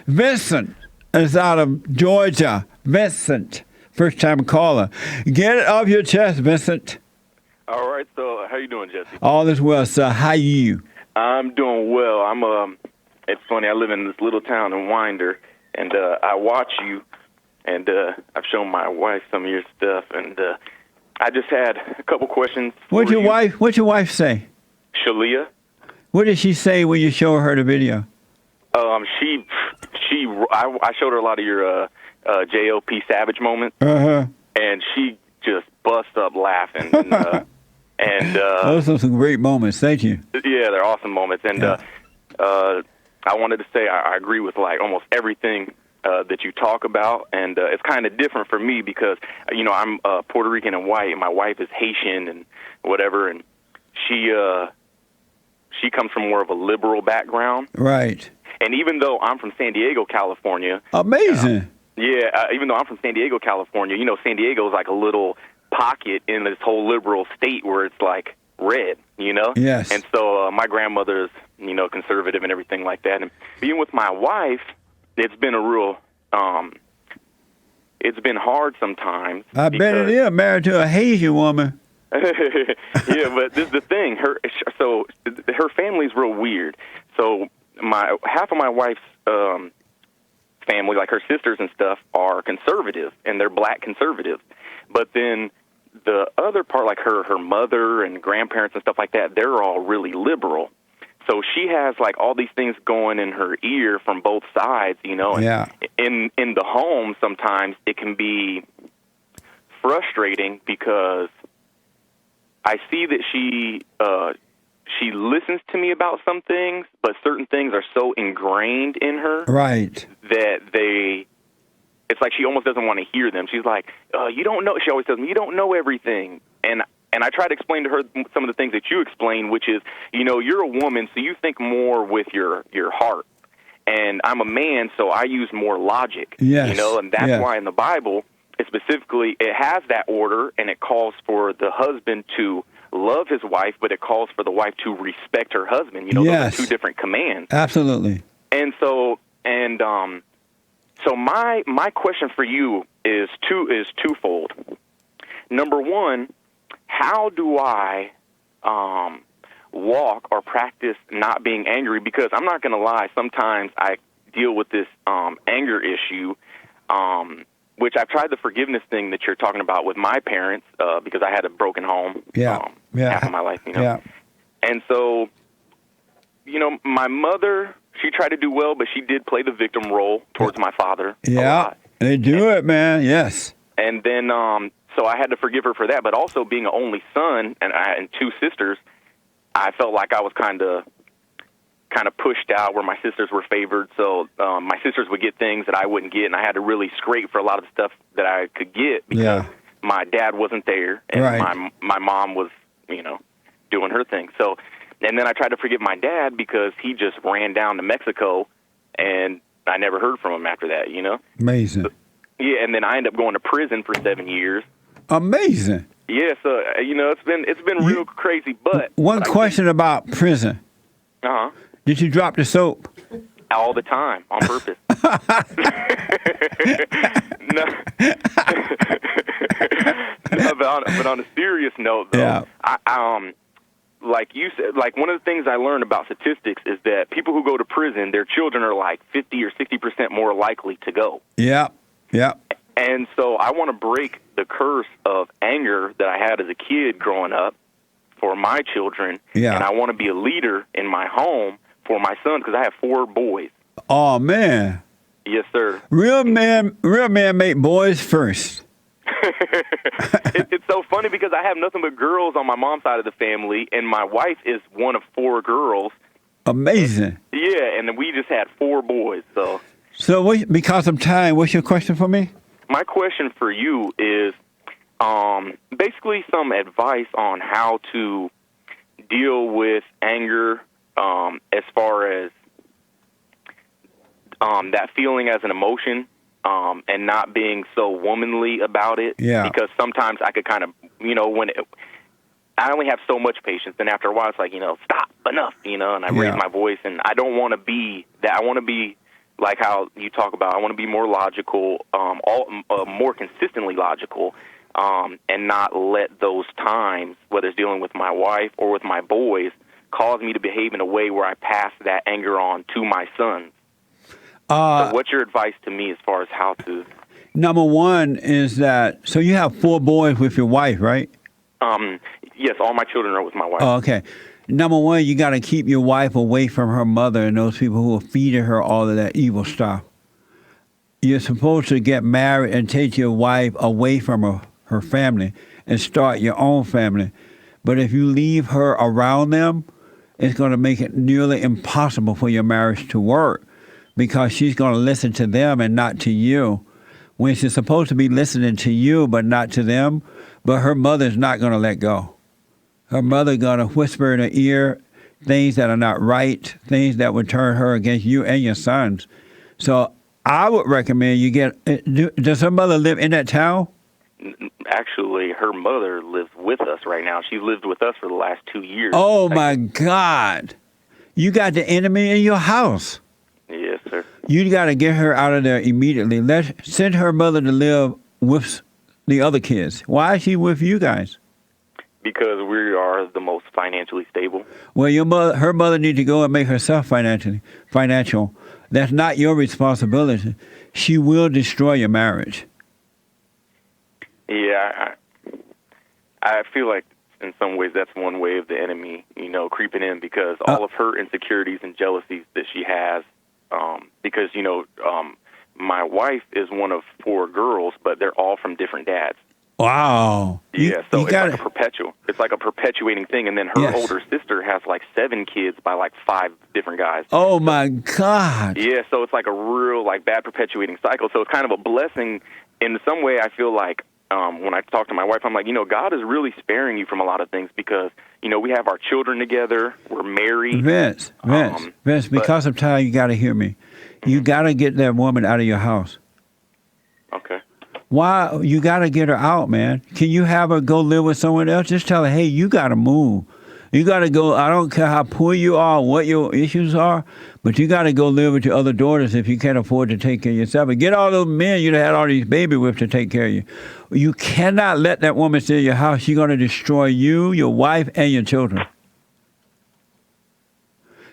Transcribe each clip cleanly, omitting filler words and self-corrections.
Vincent is out of Georgia. Vincent, first time caller. Get it off your chest, Vincent. All right, so how you doing, Jesse? All is well, sir. How you? I'm doing well. It's funny, I live in this little town in Winder, and I watch you, and I've shown my wife some of your stuff, and I just had a couple questions. What'd your wife say? Shalia. What did she say when you showed her the video? I showed her a lot of your JLP Savage moments, and she just bust up laughing. And those are some great moments. Thank you. Yeah, they're awesome moments. And I wanted to say I agree with like almost everything that you talk about, and it's kind of different for me because I'm Puerto Rican and white, and my wife is Haitian and whatever, and she comes from more of a liberal background. Right. And even though I'm from San Diego, California. Amazing. Even though I'm from San Diego, California, San Diego is like a little pocket in this whole liberal state where it's like red, Yes. And so my grandmother's, conservative and everything like that. And being with my wife, it's been a real, it's been hard sometimes. I bet it is, married to a Haitian woman. Yeah, but this is the thing. Her family's real weird. So half of my wife's family, like her sisters and stuff, are conservative, and they're black conservatives. But then the other part, like her mother and grandparents and stuff like that, they're all really liberal. So she has like all these things going in her ear from both sides, And in the home, sometimes it can be frustrating because I see that she listens to me about some things, but certain things are so ingrained in her, right, that it's like she almost doesn't want to hear them. She's like, you don't know. She always tells me, you don't know everything. And I try to explain to her some of the things that you explain, which is, you're a woman, so you think more with your heart. And I'm a man, so I use more logic. Yes. And that's why in the Bible, it has that order, and it calls for the husband to love his wife, but it calls for the wife to respect her husband. Those are two different commands. Absolutely. And so my question for you is twofold. Number one, how do I walk or practice not being angry? Because I'm not going to lie, sometimes I deal with this anger issue, which I've tried the forgiveness thing that you're talking about with my parents, because I had a broken home half of my life, Yeah. And so, my mother, she tried to do well, but she did play the victim role towards my father. Yeah, they do it, man, yes. And then, so I had to forgive her for that, but also being an only son and two sisters, I felt like I was kind of pushed out where my sisters were favored. So my sisters would get things that I wouldn't get, and I had to really scrape for a lot of the stuff that I could get because my dad wasn't there, and my mom was, doing her thing. So, and then I tried to forgive my dad because he just ran down to Mexico, and I never heard from him after that, Amazing. So, yeah, and then I ended up going to prison for 7 years. Amazing. Yeah, so it's been real crazy. But one question about prison. Did you drop the soap? All the time, on purpose. No, but on a serious note, though, like you said, like one of the things I learned about statistics is that people who go to prison, their children are like 50 or 60% more likely to go. Yeah. And so I want to break the curse of anger that I had as a kid growing up for my children. Yeah. And I want to be a leader in my home for my sons because I have 4 boys. Oh, man. Yes, sir. Real men make boys first. It's so funny because I have nothing but girls on my mom's side of the family, and my wife is one of 4 girls. Amazing. Yeah, and we just had 4 boys. So because of time, what's your question for me? My question for you is basically some advice on how to deal with anger as far as that feeling as an emotion and not being so womanly about it. Yeah. Because sometimes I could kind of, I only have so much patience, and after a while it's like, stop, enough, and I raise my voice, and I don't want to be that. I want to be like how you talk about, I want to be more logical, more consistently logical, and not let those times, whether it's dealing with my wife or with my boys, cause me to behave in a way where I pass that anger on to my sons. So what's your advice to me as far as how to? Number one is that, so you have 4 boys with your wife, right? Yes, all my children are with my wife. Oh, okay. Number one, you got to keep your wife away from her mother and those people who are feeding her all of that evil stuff. You're supposed to get married and take your wife away from her family and start your own family. But if you leave her around them, it's going to make it nearly impossible for your marriage to work because she's going to listen to them and not to you. When she's supposed to be listening to you but not to them, but her mother's not going to let go. Her mother going to whisper in her ear things that are not right, things that would turn her against you and your sons. So I would recommend you get, does her mother live in that town? Actually, her mother lives with us right now. She's lived with us for the last 2 years. Oh, my God. You got the enemy in your house. Yes, sir. You got to get her out of there immediately. Send her mother to live with the other kids. Why is she with you guys? Because we are the most financially stable. Well, her mother needs to go and make herself financial. That's not your responsibility. She will destroy your marriage. Yeah, I feel like in some ways that's one way of the enemy, creeping in because all of her insecurities and jealousies that she has, because, my wife is one of 4 girls, but they're all from different dads. Wow. Yeah, so it's like a perpetuating thing, and then her older sister has like 7 kids by like 5 different guys. Oh, my God. Yeah, so it's like a real bad perpetuating cycle. So it's kind of a blessing in some way. I feel like when I talk to my wife, I'm like, God is really sparing you from a lot of things because, we have our children together, we're married. Vince, because of time, you got to hear me. You got to get that woman out of your house. Okay. Why? You got to get her out, man. Can you have her go live with someone else? Just tell her, hey, you got to move. You got to go. I don't care how poor you are, what your issues are, but you got to go live with your other daughters if you can't afford to take care of yourself. And get all those men you had all these babies with to take care of you. You cannot let that woman stay in your house. She's going to destroy you, your wife, and your children.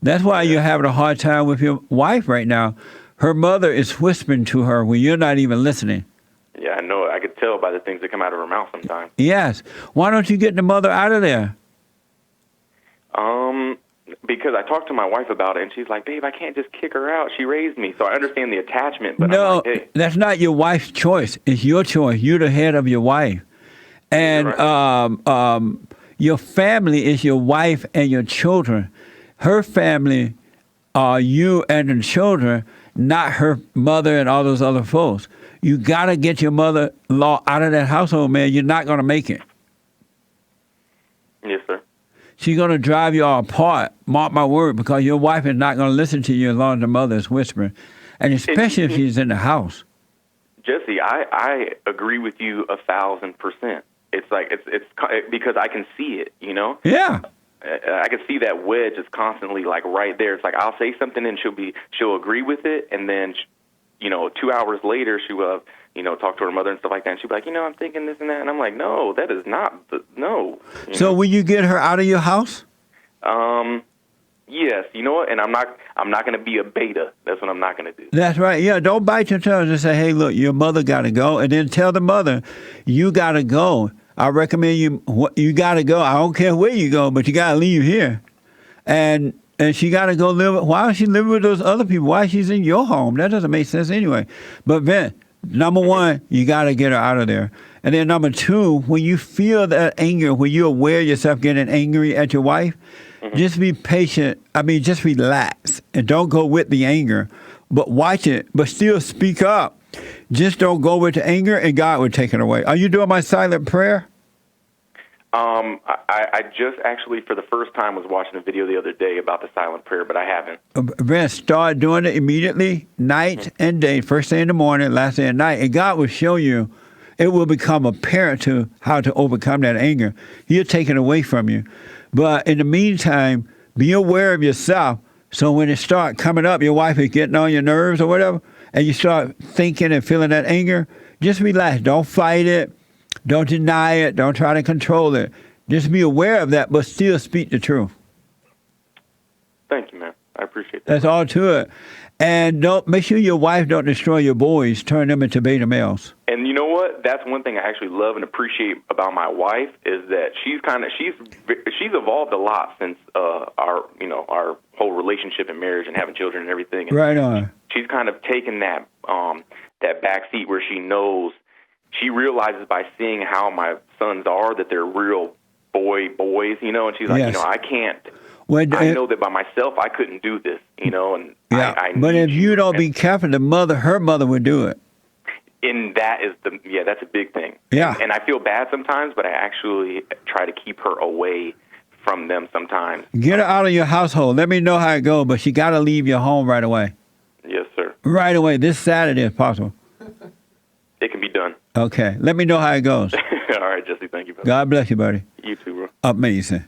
That's why you're having a hard time with your wife right now. Her mother is whispering to her when you're not even listening. Yeah, I know. I could tell by the things that come out of her mouth sometimes. Yes. Why don't you get the mother out of there? Because I talked to my wife about it, and she's like, babe, I can't just kick her out. She raised me. So I understand the attachment, but no, I'm like, hey. That's not your wife's choice. It's your choice. You're the head of your wife. And right. Your family is your wife and your children. Her family are you and the children, not her mother and all those other folks. You got to get your mother-in-law out of that household, man. You're not going to make it. Yes, sir. She's going to drive you all apart, mark my word, because your wife is not going to listen to you as long as the mother is whispering, and especially if she's in the house. Jesse, I agree with you 1,000%. It's like it's because I can see it, Yeah. I can see that wedge is constantly like right there. It's like I'll say something and she'll agree with it, and then 2 hours later she will talk to her mother and stuff like that, and she'll be like, I'm thinking this and that, and I'm like, no, that is not no. So will you get her out of your house? Yes, you know what, and I'm not going to be a beta. That's what I'm not going to do. That's right. Yeah, don't bite your tongue. Just say, hey, look, your mother got to go, and then tell the mother, you got to go. I recommend you got to go. I don't care where you go, but you got to leave here. And she got to go live. Why is she living with those other people? Why she's in your home? That doesn't make sense anyway. But Vince, number one, you got to get her out of there. And then number two, when you feel that anger, when you're aware of yourself getting angry at your wife, just be patient. Just relax and don't go with the anger, but watch it, but still speak up. Just don't go with the anger, and God will take it away. Are you doing my silent prayer? I just actually, for the first time, was watching a video the other day about the silent prayer, but I haven't. Vince, start doing it immediately, night and day, first thing in the morning, last thing at night, and God will show you. It will become apparent to how to overcome that anger. He'll take it away from you. But in the meantime, be aware of yourself. So when it start coming up, your wife is getting on your nerves or whatever, and you start thinking and feeling that anger, just relax. Don't fight it. Don't deny it. Don't try to control it. Just be aware of that, but still speak the truth. Thank you, man. I appreciate that. That's all to it. And don't make sure your wife don't destroy your boys, turn them into beta males. And you know what? That's one thing I actually love and appreciate about my wife is that she's evolved a lot since our whole relationship and marriage and having children and everything. And right on. She's kind of taken that back seat where she realizes by seeing how my sons are that they're real boys, and she's like, yes. I can't. I know that by myself I couldn't do this, and yeah. I but if you don't be careful, her mother would do it. And that is that's a big thing. Yeah. And I feel bad sometimes, but I actually try to keep her away from them sometimes. Get her out of your household. Let me know how it goes, but she got to leave your home right away. Yes, sir. Right away, this Saturday if possible. It can be done. Okay. Let me know how it goes. All right, Jesse. Thank you, brother. God bless you, buddy. You too, bro. Amazing.